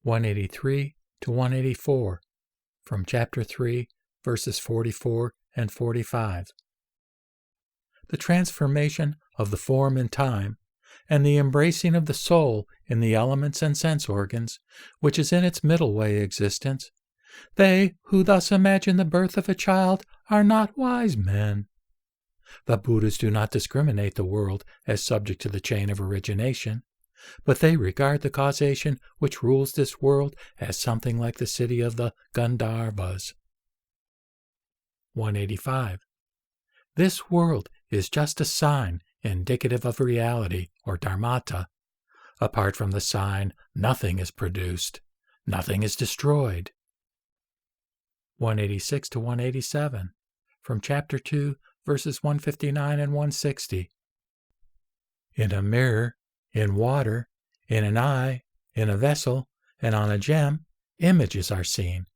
183 to 184, from Chapter 3, verses 44 and 45. The transformation of the form in time, and the embracing of the soul in the elements and sense organs, which is in its middle way existence, they who thus imagine the birth of a child are not wise men. The Buddhas do not discriminate the world as subject to the chain of origination, but they regard the causation which rules this world as something like the city of the Gandharvas. 185. This world is just a sign indicative of reality, or dharmata. Apart from the sign, nothing is produced, nothing is destroyed. 186 to 187, from Chapter 2, verses 159 and 160. In a mirror, in water, in an eye, in a vessel, and on a gem, images are seen.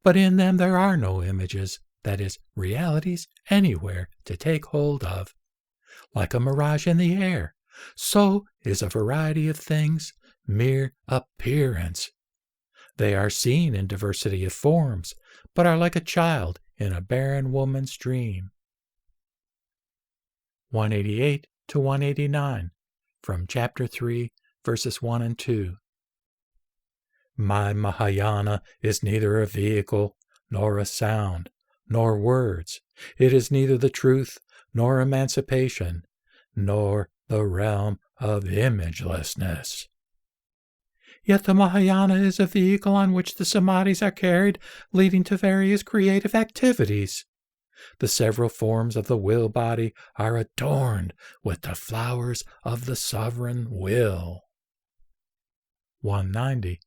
But in them there are no images, that is, realities, anywhere to take hold of. Like a mirage in the air, so is a variety of things mere appearance. They are seen in diversity of forms, but are like a child in a barren woman's dream. 188 to 189, from Chapter 3, verses 1 and 2. My Mahayana is neither a vehicle, nor a sound, nor words. It is neither the truth, nor emancipation, nor the realm of imagelessness. Yet the Mahayana is a vehicle on which the samadhis are carried, leading to various creative activities. The several forms of the will body are adorned with the flowers of the sovereign will. 190.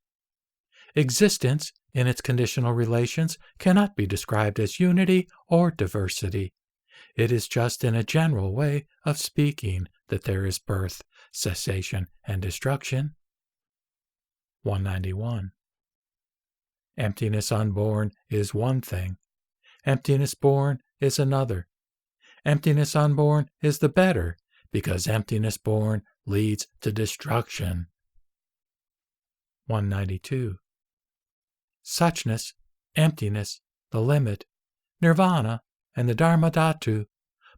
Existence, in its conditional relations, cannot be described as unity or diversity. It is just in a general way of speaking that there is birth, cessation, and destruction. 191. Emptiness unborn is one thing. Emptiness born is another. Emptiness unborn is the better, because emptiness born leads to destruction. 192. Suchness, emptiness, the limit, nirvana, and the dharmadhatu,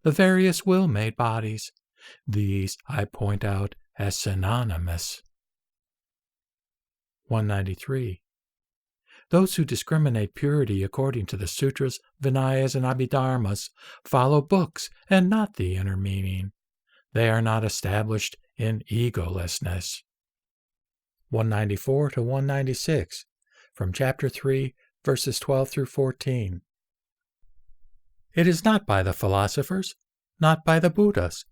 the various will-made bodies, these I point out as synonymous. 193. Those who discriminate purity according to the sutras, vinayas, and abhidharmas follow books and not the inner meaning. They are not established in egolessness. 194 to 196, from Chapter 3, verses 12 through 14. It is not by the philosophers, not by the Buddhas,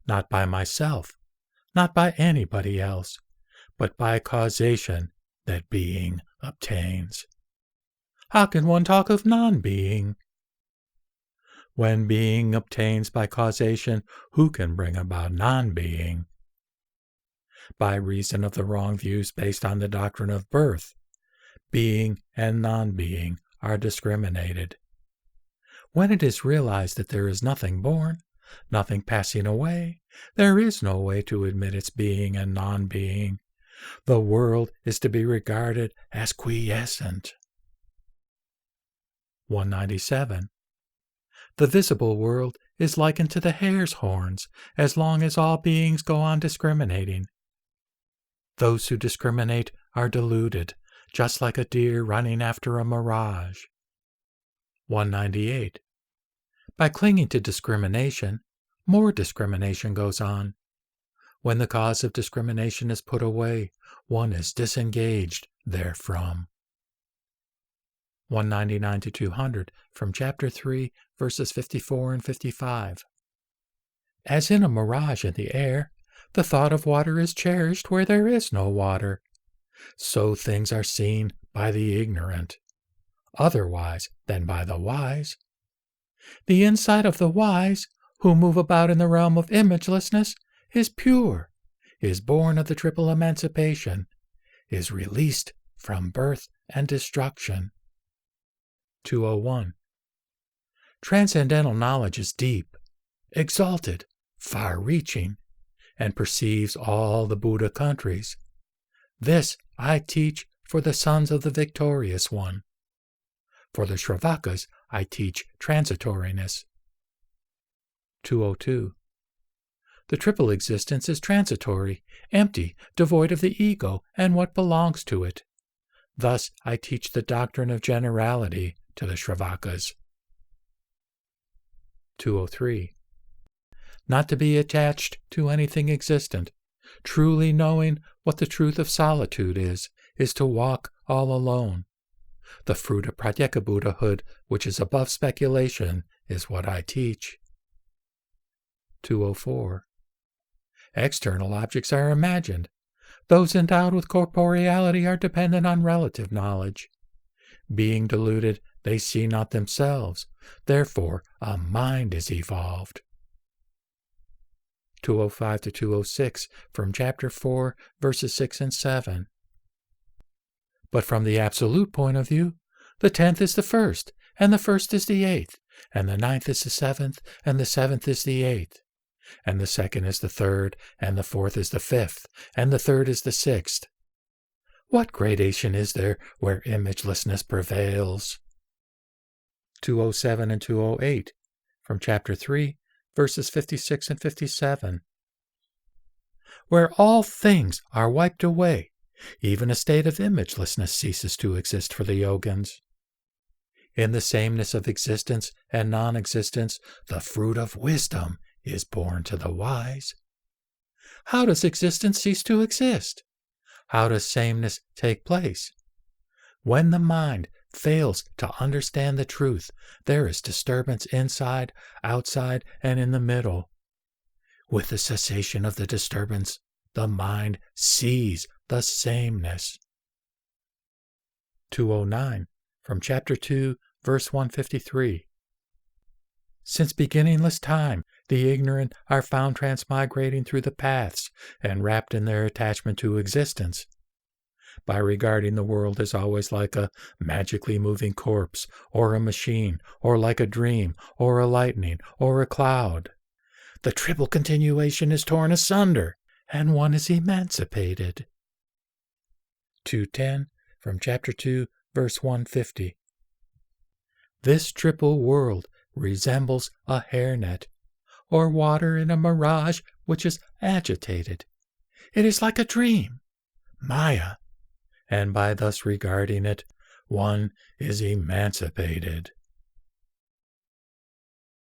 not by myself, not by anybody else, but by causation that being obtains. How can one talk of non-being? When being obtains by causation, who can bring about non-being? By reason of the wrong views based on the doctrine of birth, being and non-being are discriminated. When it is realized that there is nothing born, nothing passing away, there is no way to admit its being and non-being. The world is to be regarded as quiescent. 197. The visible world is likened to the hare's horns as long as all beings go on discriminating. Those who discriminate are deluded, just like a deer running after a mirage. 198. By clinging to discrimination, more discrimination goes on. When the cause of discrimination is put away, one is disengaged therefrom. 199 to 200, from Chapter 3, verses 54 and 55. As in a mirage in the air, the thought of water is cherished where there is no water. So things are seen by the ignorant, otherwise than by the wise. The insight of the wise, who move about in the realm of imagelessness, is pure, is born of the triple emancipation, is released from birth and destruction. 201. Transcendental knowledge is deep, exalted, far-reaching, and perceives all the Buddha countries. This I teach for the sons of the victorious one. For the Shravakas, I teach transitoriness. 202. The triple existence is transitory, empty, devoid of the ego and what belongs to it. Thus I teach the doctrine of generality to the Shravakas. 203. Not to be attached to anything existent, truly knowing what the truth of solitude is to walk all alone. The fruit of Pratyeka Buddhahood, which is above speculation, is what I teach. 204. External objects are imagined. Those endowed with corporeality are dependent on relative knowledge. Being deluded, they see not themselves. Therefore, a mind is evolved. 205 to 206, from Chapter 4, verses 6 and 7. But from the absolute point of view, the 10th is the first, and the first is the 8th, and the 9th is the 7th, and the 7th is the 8th, and the 2nd is the 3rd, and the 4th is the 5th, and the 3rd is the 6th. What gradation is there where imagelessness prevails? 207 and 208, from Chapter 3, verses 56 and 57. Where all things are wiped away, even a state of imagelessness ceases to exist for the yogins. In the sameness of existence and non-existence, the fruit of wisdom is born to the wise. How does existence cease to exist? How does sameness take place? When the mind fails to understand the truth, there is disturbance inside, outside, and in the middle. With the cessation of the disturbance, the mind sees the sameness. 209, from Chapter 2, verse 153. Since beginningless time, the ignorant are found transmigrating through the paths and wrapped in their attachment to existence. By regarding the world as always like a magically moving corpse, or a machine, or like a dream, or a lightning, or a cloud, the triple continuation is torn asunder, and one is emancipated. 210, from Chapter 2, verse 150. This triple world resembles a hairnet, or water in a mirage which is agitated. It is like a dream, Maya, and by thus regarding it, one is emancipated.